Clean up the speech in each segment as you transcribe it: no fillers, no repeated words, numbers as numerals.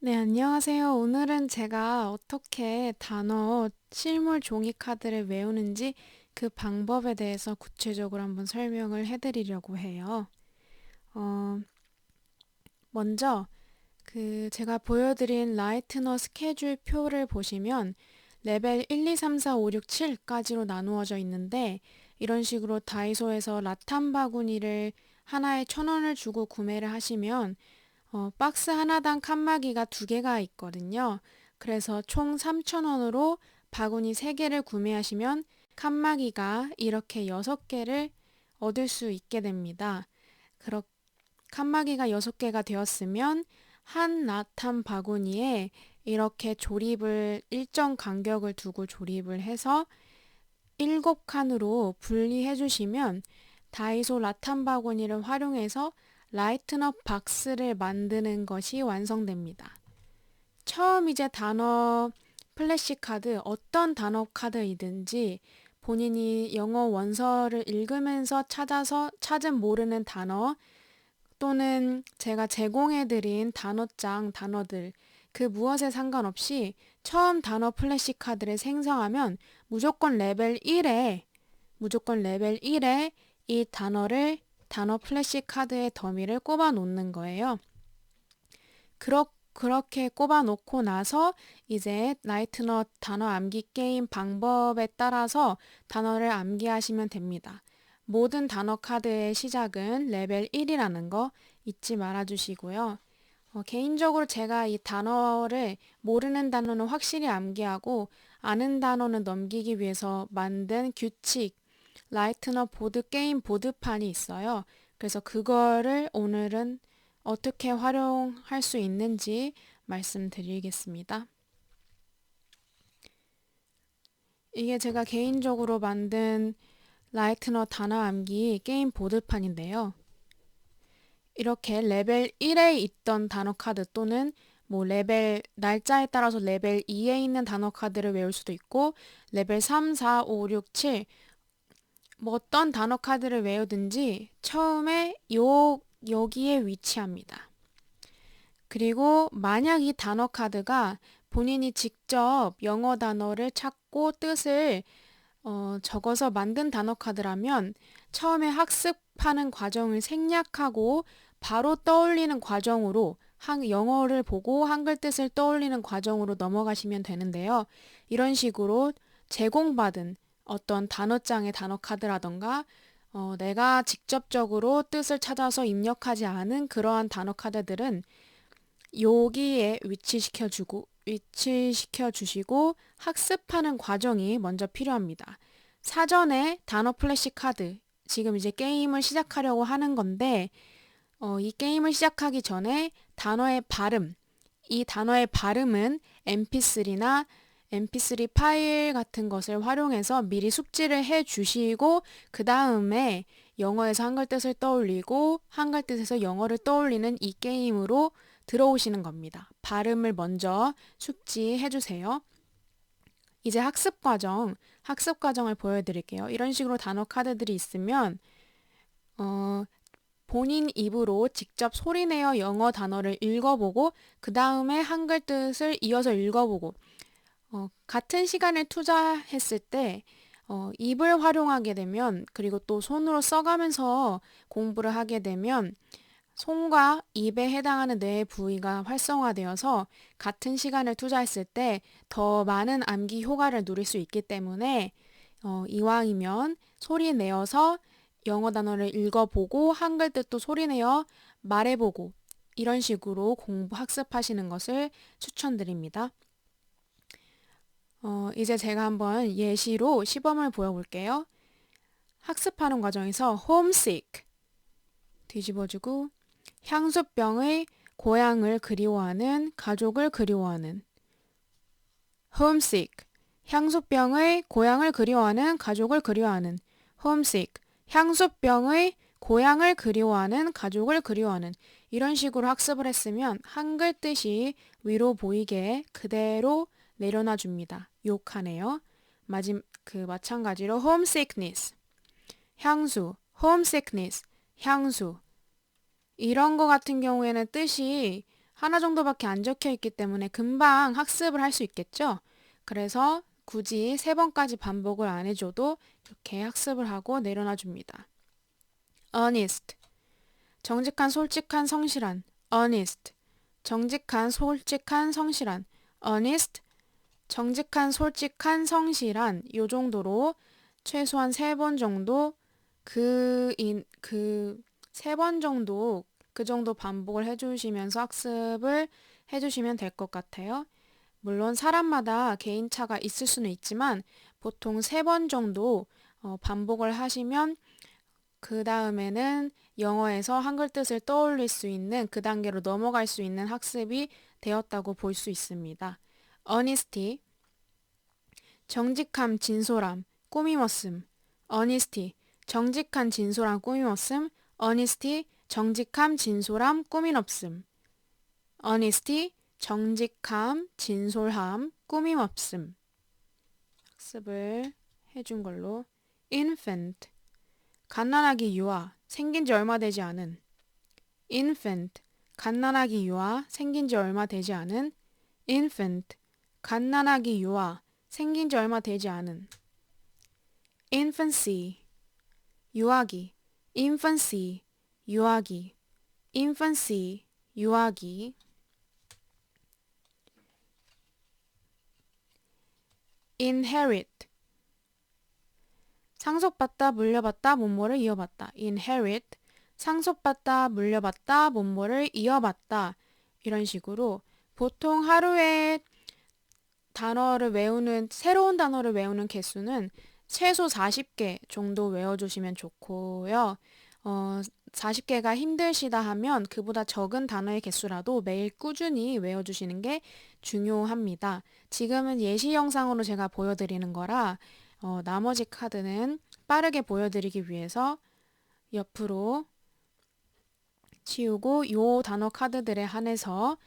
네, 안녕하세요. 오늘은 제가 어떻게 단어 실물 종이 카드를 외우는지 그 방법에 대해서 구체적으로 한번 설명을 해드리려고 해요. 어, 먼저 제가 보여드린 라이트너 스케줄 표를 보시면 레벨 1, 2, 3, 4, 5, 6, 7까지로 나누어져 있는데 이런 식으로 다이소에서 라탄 바구니를 하나에 1,000원을 주고 구매를 하시면 박스 하나당 칸막이가 두 개가 있거든요. 그래서 총 3,000원으로 바구니 3개를 구매하시면 칸막이가 이렇게 6개를 얻을 수 있게 됩니다. 그렇 칸막이가 6개가 되었으면 한 라탄 바구니에 이렇게 조립을 일정 간격을 두고 조립을 해서 7칸으로 분리해 주시면 다이소 라탄 바구니를 활용해서 라이트너 박스를 만드는 것이 완성됩니다. 처음 이제 단어 플래시카드, 어떤 단어 카드이든지 본인이 영어 원서를 읽으면서 찾아서 찾은 모르는 단어 또는 제가 제공해드린 단어장, 단어들 그 무엇에 상관없이 처음 단어 플래시카드를 생성하면 무조건 레벨 1에 이 단어 플래시카드의 더미를 꼽아 놓는 거예요. 그렇게 꼽아 놓고 나서 이제 라이트너 단어 암기 게임 방법에 따라서 단어를 암기하시면 됩니다. 모든 단어 카드의 시작은 레벨 1이라는 거 잊지 말아 주시고요. 개인적으로 제가 이 단어를 모르는 단어는 확실히 암기하고 아는 단어는 넘기기 위해서 만든 규칙, 라이트너 보드 게임 보드판이 있어요. 그래서 그거를 오늘은 어떻게 활용할 수 있는지 말씀드리겠습니다. 이게 제가 개인적으로 만든 라이트너 단어 암기 게임 보드판인데요. 이렇게 레벨 1에 있던 단어 카드 또는 뭐 레벨 날짜에 따라서 레벨 2에 있는 단어 카드를 외울 수도 있고 레벨 3, 4, 5, 6, 7 뭐 어떤 단어 카드를 외우든지 처음에 여기에 위치합니다. 그리고 만약 이 단어 카드가 본인이 직접 영어 단어를 찾고 뜻을 적어서 만든 단어 카드라면 처음에 학습하는 과정을 생략하고 바로 떠올리는 과정으로 영어를 보고 한글 뜻을 떠올리는 과정으로 넘어가시면 되는데요. 이런 식으로 제공받은 어떤 단어장의 단어 카드라던가 내가 직접적으로 뜻을 찾아서 입력하지 않은 그러한 단어 카드들은 여기에 위치시켜 주시고 학습하는 과정이 먼저 필요합니다. 사전에 단어 플래시 카드, 지금 이제 게임을 시작하려고 하는 건데, 이 게임을 시작하기 전에 이 단어의 발음은 MP3나 MP3 파일 같은 것을 활용해서 미리 숙지를 해 주시고, 그 다음에 영어에서 한글 뜻을 떠올리고, 한글 뜻에서 영어를 떠올리는 이 게임으로 들어오시는 겁니다. 발음을 먼저 숙지해 주세요. 이제 학습 과정을 보여드릴게요. 이런 식으로 단어 카드들이 있으면, 어, 본인 입으로 직접 소리내어 영어 단어를 읽어보고, 그 다음에 한글 뜻을 이어서 읽어보고, 같은 시간을 투자했을 때, 입을 활용하게 되면, 그리고 또 손으로 써가면서 공부를 하게 되면, 손과 입에 해당하는 뇌의 부위가 활성화되어서 같은 시간을 투자했을 때 더 많은 암기 효과를 누릴 수 있기 때문에 이왕이면 소리 내어서 영어 단어를 읽어보고 한글 뜻도 소리 내어 말해보고 이런 식으로 공부 학습하시는 것을 추천드립니다. 이제 제가 한번 예시로 시범을 보여볼게요. 학습하는 과정에서 homesick 뒤집어주고 향수병의 고향을 그리워하는 가족을 그리워하는 homesick 향수병의 고향을 그리워하는 가족을 그리워하는 homesick 향수병의 고향을 그리워하는 가족을 그리워하는 이런 식으로 학습을 했으면 한글 뜻이 위로 보이게 그대로 내려놔 줍니다. 욕하네요. 마찬가지로 homesickness 향수 homesickness 향수 이런 거 같은 경우에는 뜻이 하나 정도밖에 안 적혀 있기 때문에 금방 학습을 할 수 있겠죠? 그래서 굳이 3번까지 반복을 안 해줘도 이렇게 학습을 하고 내려놔 줍니다. honest, 정직한, 솔직한, 성실한. honest, 정직한, 솔직한, 성실한. honest, 정직한, 솔직한, 성실한. 요 정도로 최소한 3번 정도 세 번 정도 그 정도 반복을 해주시면서 학습을 해주시면 될 것 같아요. 물론 사람마다 개인차가 있을 수는 있지만 보통 3번 정도 반복을 하시면 그 다음에는 영어에서 한글 뜻을 떠올릴 수 있는 그 단계로 넘어갈 수 있는 학습이 되었다고 볼 수 있습니다. honesty, 정직함, 진솔함, 꾸밈없음. honesty, 정직한, 진솔함, 꾸밈없음. honesty, 정직함, 진솔함, 꾸밈없음. honesty, 정직함, 진솔함, 꾸밈없음. 학습을 해준 걸로. infant, 갓난아기 유아, 생긴 지 얼마 되지 않은. infant, 갓난아기 유아, 생긴 지 얼마 되지 않은. infant, 갓난아기 유아, 생긴 지 얼마 되지 않은. infancy, 유아기. infancy, 유아기. infancy, 유아기. inherit, 상속받다, 물려받다, 뭐뭐를 이어받다. inherit, 상속받다, 물려받다, 뭐뭐를 이어받다. 이런 식으로 보통 하루에 새로운 단어를 외우는 개수는 최소 40개 정도 외워주시면 좋고요. 40개가 힘드시다 하면 그보다 적은 단어의 개수라도 매일 꾸준히 외워주시는 게 중요합니다. 지금은 예시 영상으로 제가 보여드리는 거라 나머지 카드는 빠르게 보여드리기 위해서 옆으로 치우고 요 단어 카드들에 한해서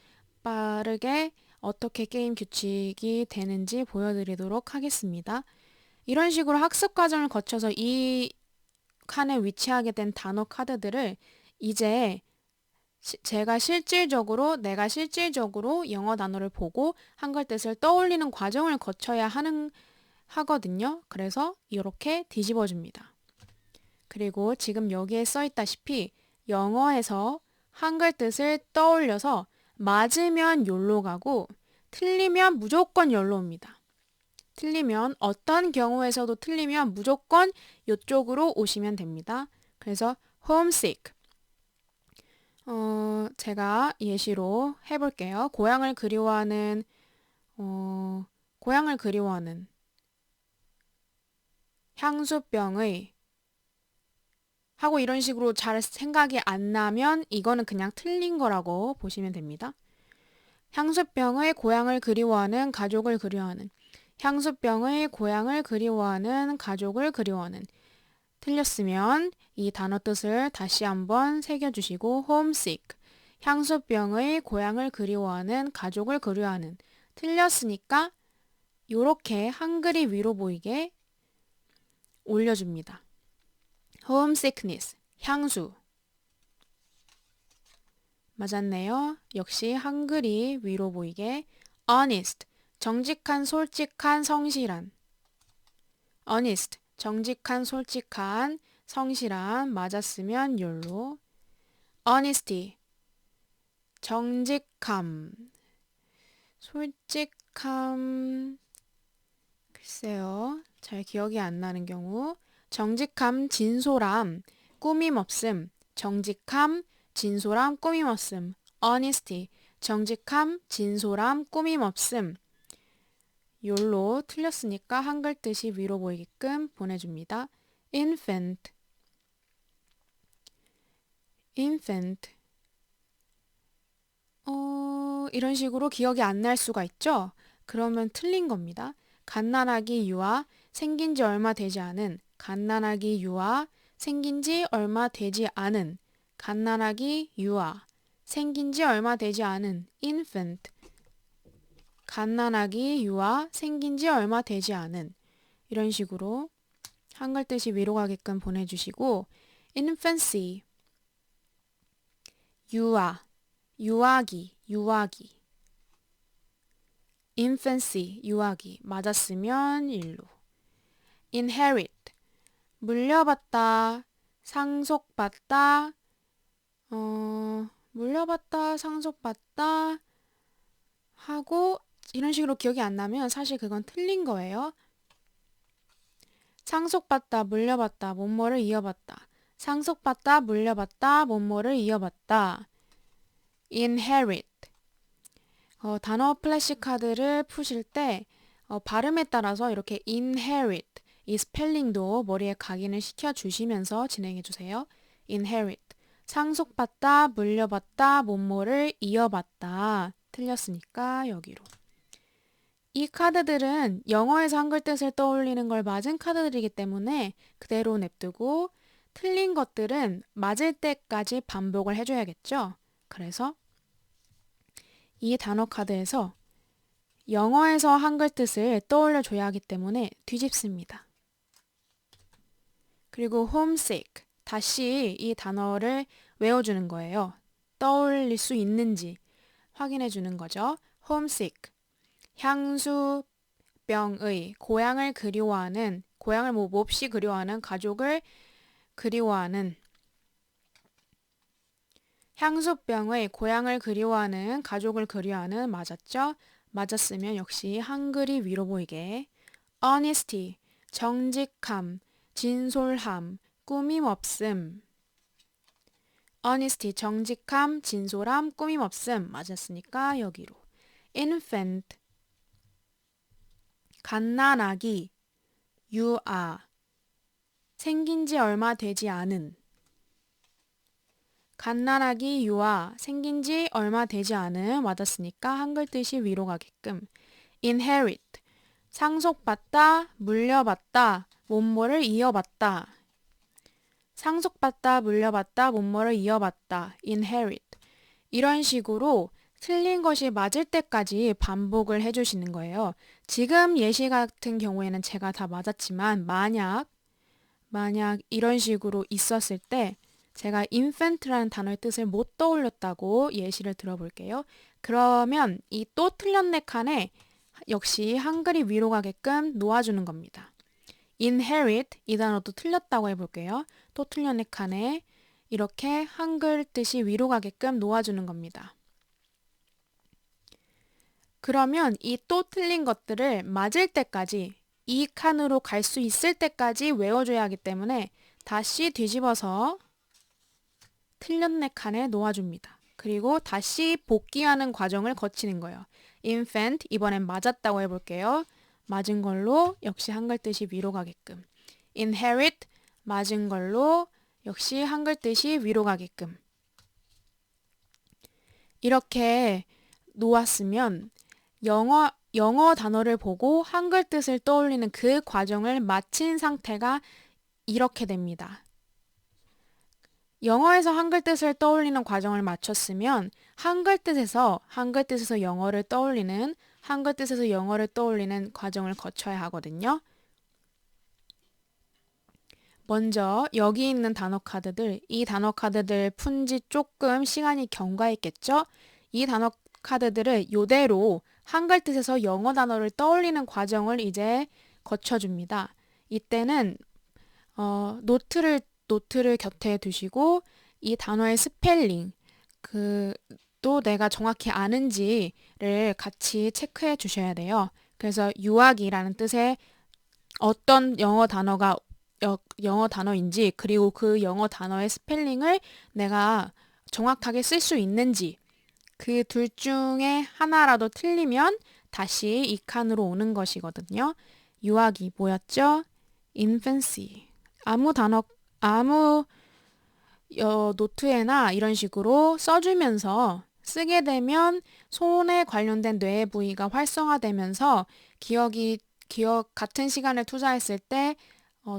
빠르게 어떻게 게임 규칙이 되는지 보여드리도록 하겠습니다. 이런 식으로 학습 과정을 거쳐서 이 칸에 위치하게 된 단어 카드들을 이제 내가 실질적으로 영어 단어를 보고 한글 뜻을 떠올리는 과정을 거쳐야 하거든요. 그래서 이렇게 뒤집어 줍니다. 그리고 지금 여기에 써 있다시피 영어에서 한글 뜻을 떠올려서 맞으면 욜로 가고 틀리면 무조건 욜로 옵니다. 틀리면 어떤 경우에서도 틀리면 무조건 이쪽으로 오시면 됩니다. 그래서 homesick. 제가 예시로 해볼게요. 고향을 그리워하는 향수병의 하고 이런 식으로 잘 생각이 안 나면 이거는 그냥 틀린 거라고 보시면 됩니다. 향수병의 고향을 그리워하는 가족을 그리워하는 향수병의 고향을 그리워하는 가족을 그리워하는 틀렸으면 이 단어 뜻을 다시 한번 새겨주시고 homesick 향수병의 고향을 그리워하는 가족을 그리워하는 틀렸으니까 요렇게 한글이 위로 보이게 올려줍니다. homesickness 향수 맞았네요. 역시 한글이 위로 보이게 honest 정직한, 솔직한, 성실한 honest 정직한, 솔직한, 성실한 맞았으면 욜로 honesty 정직함, 솔직함 글쎄요. 잘 기억이 안 나는 경우 정직함, 진솔함, 꾸밈없음 정직함, 진솔함, 꾸밈없음 honesty 정직함, 진솔함, 꾸밈없음 욜로 틀렸으니까 한글 뜻이 위로 보이게끔 보내줍니다. infant 이런 식으로 기억이 안 날 수가 있죠? 그러면 틀린 겁니다. 갓난아기 유아 생긴 지 얼마 되지 않은 갓난아기 유아 생긴 지 얼마 되지 않은 갓난아기 유아 생긴 지 얼마 되지 않은 infant 갓난아기 유아 생긴 지 얼마 되지 않은 이런 식으로 한글 뜻이 위로 가게끔 보내주시고 infancy 유아 유아기. infancy, 유아기. 맞았으면 1로. inherit, 물려받다, 상속받다, 물려받다, 상속받다 하고 이런 식으로 기억이 안 나면 사실 그건 틀린 거예요. 상속받다, 물려받다, 뭐뭐를 이어받다. 상속받다, 물려받다, 뭐뭐를 이어받다. inherit. 단어 플래시카드를 푸실 때 발음에 따라서 이렇게 inherit 이 스펠링도 머리에 각인을 시켜주시면서 진행해주세요. inherit. 상속받다, 물려받다, 뭐뭐를 이어받다. 틀렸으니까 여기로. 이 카드들은 영어에서 한글 뜻을 떠올리는 걸 맞은 카드들이기 때문에 그대로 냅두고 틀린 것들은 맞을 때까지 반복을 해줘야겠죠. 그래서 이 단어 카드에서 영어에서 한글 뜻을 떠올려 줘야 하기 때문에 뒤집습니다. 그리고 homesick, 다시 이 단어를 외워주는 거예요. 떠올릴 수 있는지 확인해 주는 거죠. homesick, 향수병의, 고향을 그리워하는, 고향을 몹시 그리워하는, 가족을 그리워하는, 향수병의 고향을 그리워하는, 가족을 그리워하는 맞았죠? 맞았으면 역시 한글이 위로 보이게. honesty, 정직함, 진솔함, 꾸밈없음. honesty, 정직함, 진솔함, 꾸밈없음. 맞았으니까 여기로. infant, 갓난아기, 유아, 생긴 지 얼마 되지 않은. 갓난아기, 유아, 생긴 지 얼마 되지 않은. 맞았으니까 한글 뜻이 위로 가게끔. inherit, 상속받다, 물려받다, 뭐뭐를 이어받다. 상속받다, 물려받다, 뭐뭐를 이어받다. inherit. 이런 식으로 틀린 것이 맞을 때까지 반복을 해주시는 거예요. 지금 예시 같은 경우에는 제가 다 맞았지만 만약 이런 식으로 있었을 때 제가 infant라는 단어의 뜻을 못 떠올렸다고 예시를 들어볼게요. 그러면 이 또 틀렸네 칸에 역시 한글이 위로 가게끔 놓아주는 겁니다. inherit 이 단어도 틀렸다고 해볼게요. 또 틀렸네 칸에 이렇게 한글 뜻이 위로 가게끔 놓아주는 겁니다. 그러면 이 또 틀린 것들을 맞을 때까지 이 칸으로 갈 수 있을 때까지 외워줘야 하기 때문에 다시 뒤집어서 틀렸네 칸에 놓아줍니다. 그리고 다시 복귀하는 과정을 거치는 거예요. infant 이번엔 맞았다고 해볼게요. 맞은 걸로 역시 한글 뜻이 위로 가게끔. inherit 맞은 걸로 역시 한글 뜻이 위로 가게끔. 이렇게 놓았으면 영어 단어를 보고 한글 뜻을 떠올리는 그 과정을 마친 상태가 이렇게 됩니다. 영어에서 한글 뜻을 떠올리는 과정을 마쳤으면 한글 뜻에서 영어를 떠올리는 과정을 거쳐야 하거든요. 먼저 여기 있는 단어 카드들, 이 단어 카드들 푼 지 조금 시간이 경과했겠죠? 이 단어 카드들을 이대로 한글 뜻에서 영어 단어를 떠올리는 과정을 이제 거쳐줍니다. 이때는 노트를 곁에 두시고 이 단어의 스펠링, 또 내가 정확히 아는지를 같이 체크해 주셔야 돼요. 그래서 유아기라는 뜻의 어떤 영어 단어인지 그리고 그 영어 단어의 스펠링을 내가 정확하게 쓸 수 있는지 그 둘 중에 하나라도 틀리면 다시 이 칸으로 오는 것이거든요. 유아기 뭐였죠? infancy. 아무 노트에나 이런 식으로 써주면서 쓰게 되면 손에 관련된 뇌의 부위가 활성화되면서 같은 시간을 투자했을 때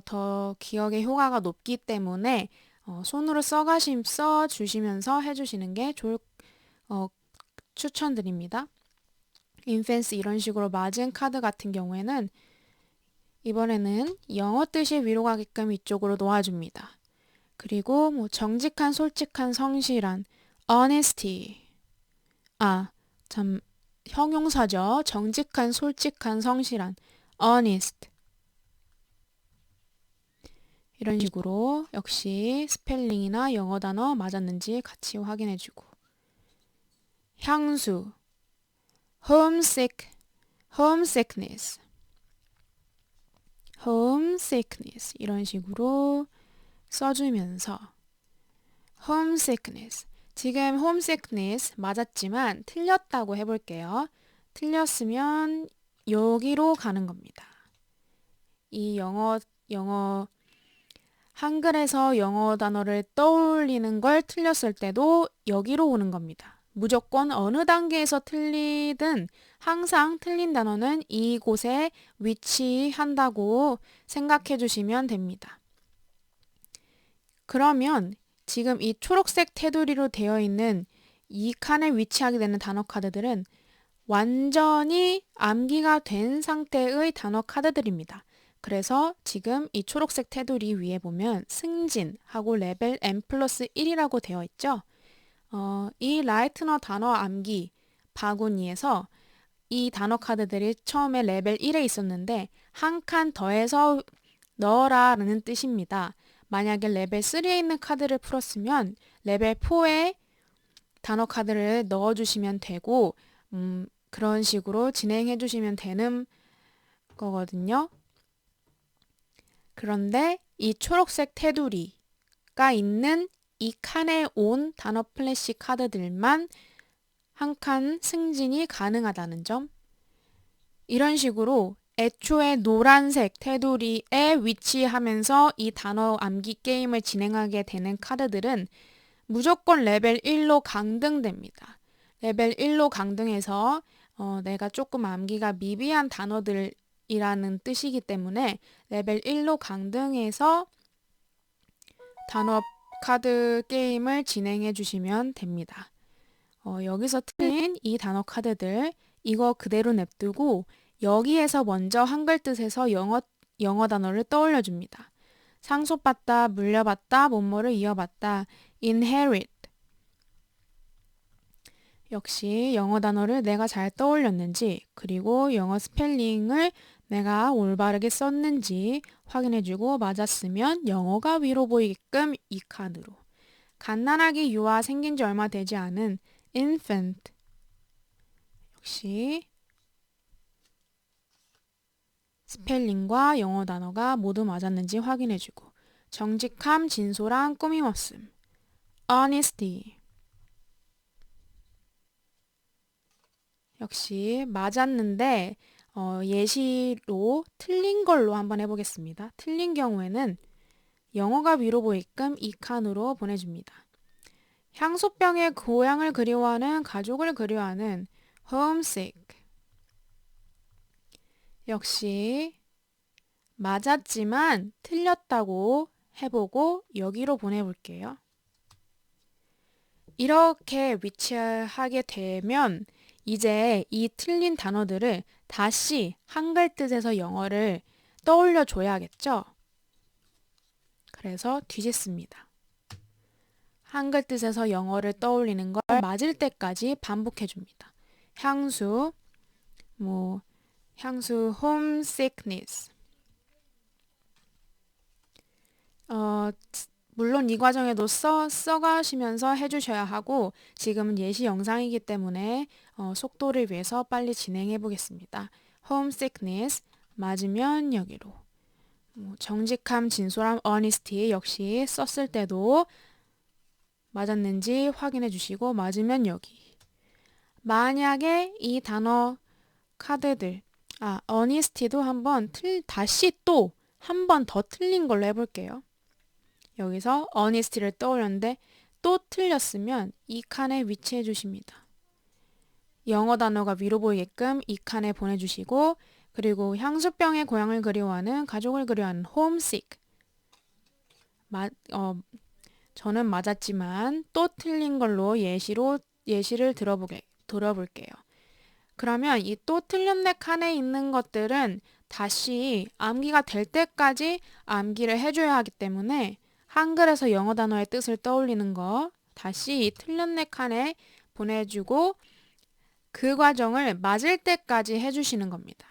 더 기억의 효과가 높기 때문에 손으로 써주시면서 해주시는 게 추천드립니다. 인펜스 이런 식으로 맞은 카드 같은 경우에는 이번에는 영어 뜻이 위로 가게끔 이쪽으로 놓아줍니다. 그리고 정직한, 솔직한, 성실한 honesty 참, 형용사죠. 정직한, 솔직한, 성실한. honest. 이런 식으로 역시 스펠링이나 영어 단어 맞았는지 같이 확인해주고. 향수. homesick, homesickness. homesickness. 이런 식으로 써주면서 homesickness. 지금 homesickness 맞았지만 틀렸다고 해볼게요. 틀렸으면 여기로 가는 겁니다. 이 한글에서 영어 단어를 떠올리는 걸 틀렸을 때도 여기로 오는 겁니다. 무조건 어느 단계에서 틀리든 항상 틀린 단어는 이곳에 위치한다고 생각해 주시면 됩니다. 그러면 지금 이 초록색 테두리로 되어 있는 이 칸에 위치하게 되는 단어 카드들은 완전히 암기가 된 상태의 단어 카드들입니다. 그래서 지금 이 초록색 테두리 위에 보면 승진하고 레벨 N+1이라고 되어 있죠. 이 라이트너 단어 암기 바구니에서 이 단어 카드들이 처음에 레벨 1에 있었는데 한 칸 더해서 넣어라 라는 뜻입니다. 만약에 레벨 3에 있는 카드를 풀었으면 레벨 4에 단어 카드를 넣어주시면 되고 그런 식으로 진행해 주시면 되는 거거든요. 그런데 이 초록색 테두리가 있는 이 칸에 온 단어 플래시 카드들만 한 칸 승진이 가능하다는 점. 이런 식으로 애초에 노란색 테두리에 위치하면서 이 단어 암기 게임을 진행하게 되는 카드들은 무조건 레벨 1로 강등됩니다. 레벨 1로 강등해서 내가 조금 암기가 미비한 단어들이라는 뜻이기 때문에 레벨 1로 강등해서 단어 카드 게임을 진행해 주시면 됩니다. 여기서 틀린 이 단어 카드들 이거 그대로 냅두고 여기에서 먼저 한글 뜻에서 영어 단어를 떠올려 줍니다. 상속받다, 물려받다, 뭐뭐를 이어받다, inherit. 역시 영어 단어를 내가 잘 떠올렸는지 그리고 영어 스펠링을 내가 올바르게 썼는지 확인해주고 맞았으면 영어가 위로 보이게끔 이 칸으로. 갓난아기 유아 생긴 지 얼마 되지 않은 infant. 역시 스펠링과 영어 단어가 모두 맞았는지 확인해주고. 정직함, 진솔함, 꾸밈없음. honesty. 역시 맞았는데 예시로 틀린 걸로 한번 해보겠습니다. 틀린 경우에는 영어가 위로 보이게끔 이 칸으로 보내줍니다. 향수병의 고향을 그리워하는 가족을 그리워하는 homesick. 역시 맞았지만 틀렸다고 해보고 여기로 보내볼게요. 이렇게 위치하게 되면 이제 이 틀린 단어들을 다시 한글 뜻에서 영어를 떠올려 줘야겠죠? 그래서 뒤집습니다. 한글 뜻에서 영어를 떠올리는 걸 맞을 때까지 반복해 줍니다. 향수, 향수 homesickness. 물론 이 과정에도 써가시면서 해주셔야 하고 지금은 예시 영상이기 때문에 속도를 위해서 빨리 진행해 보겠습니다. homesickness 맞으면 여기로. 정직함, 진솔함, honesty 역시 썼을 때도 맞았는지 확인해 주시고 맞으면 여기. 만약에 이 단어 카드들 honesty도 한번 다시 또 한 번 더 틀린 걸로 해볼게요. 여기서 honesty를 떠올렸는데 또 틀렸으면 이 칸에 위치해 주십니다. 영어 단어가 위로 보이게끔 이 칸에 보내주시고 그리고 향수병의 고향을 그리워하는 가족을 그리워하는 homesick. 저는 맞았지만 또 틀린 걸로 예시를 들어볼게요. 그러면 이 또 틀렸네 칸에 있는 것들은 다시 암기가 될 때까지 암기를 해줘야 하기 때문에 한글에서 영어 단어의 뜻을 떠올리는 거 다시 이 틀렸네 칸에 보내주고 그 과정을 맞을 때까지 해주시는 겁니다.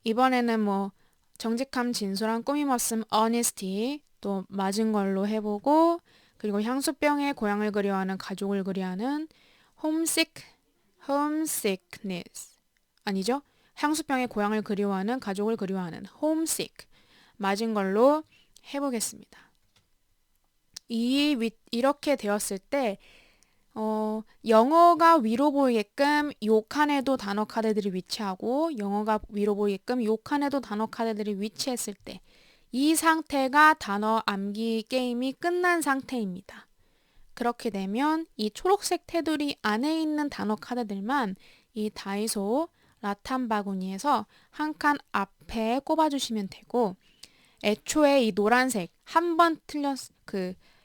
이번에는 뭐 정직함, 진솔함, 꾸밈없음, honesty 또 맞은 걸로 해보고, 그리고 향수병에 고향을 그리워하는 가족을 그리워하는 homesickness 아니죠? 향수병에 고향을 그리워하는 가족을 그리워하는 homesick 맞은 걸로 해보겠습니다. 이렇게 되었을 때 영어가 위로 보이게끔 요 칸에도 단어 카드들이 위치하고 영어가 위로 보이게끔 요 칸에도 단어 카드들이 위치했을 때 이 상태가 단어 암기 게임이 끝난 상태입니다. 그렇게 되면 이 초록색 테두리 안에 있는 단어 카드들만 이 다이소 라탄 바구니에서 한 칸 앞에 꼽아주시면 되고, 애초에 이 노란색 한 번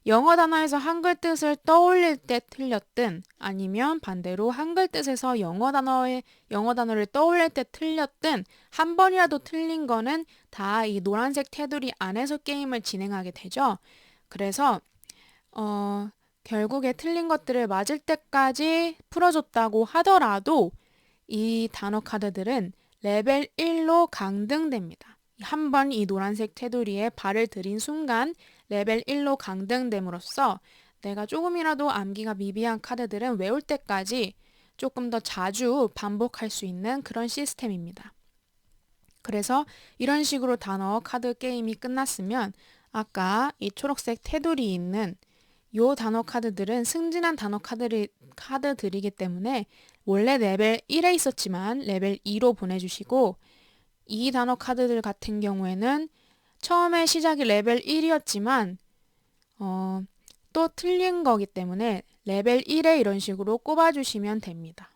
영어 단어에서 한글 뜻을 떠올릴 때 틀렸든 아니면 반대로 한글 뜻에서 영어 단어를 떠올릴 때 틀렸든 한 번이라도 틀린 거는 다 이 노란색 테두리 안에서 게임을 진행하게 되죠. 그래서 결국에 틀린 것들을 맞을 때까지 풀어줬다고 하더라도 이 단어 카드들은 레벨 1로 강등됩니다. 한 번 이 노란색 테두리에 발을 들인 순간 레벨 1로 강등됨으로써 내가 조금이라도 암기가 미비한 카드들은 외울 때까지 조금 더 자주 반복할 수 있는 그런 시스템입니다. 그래서 이런 식으로 단어 카드 게임이 끝났으면 아까 이 초록색 테두리 있는 요 단어 카드들은 승진한 단어 카드들이기 때문에 원래 레벨 1에 있었지만 레벨 2로 보내주시고, 이 단어 카드들 같은 경우에는 처음에 시작이 레벨 1이었지만 또 틀린 거기 때문에 레벨 1에 이런 식으로 꼽아주시면 됩니다.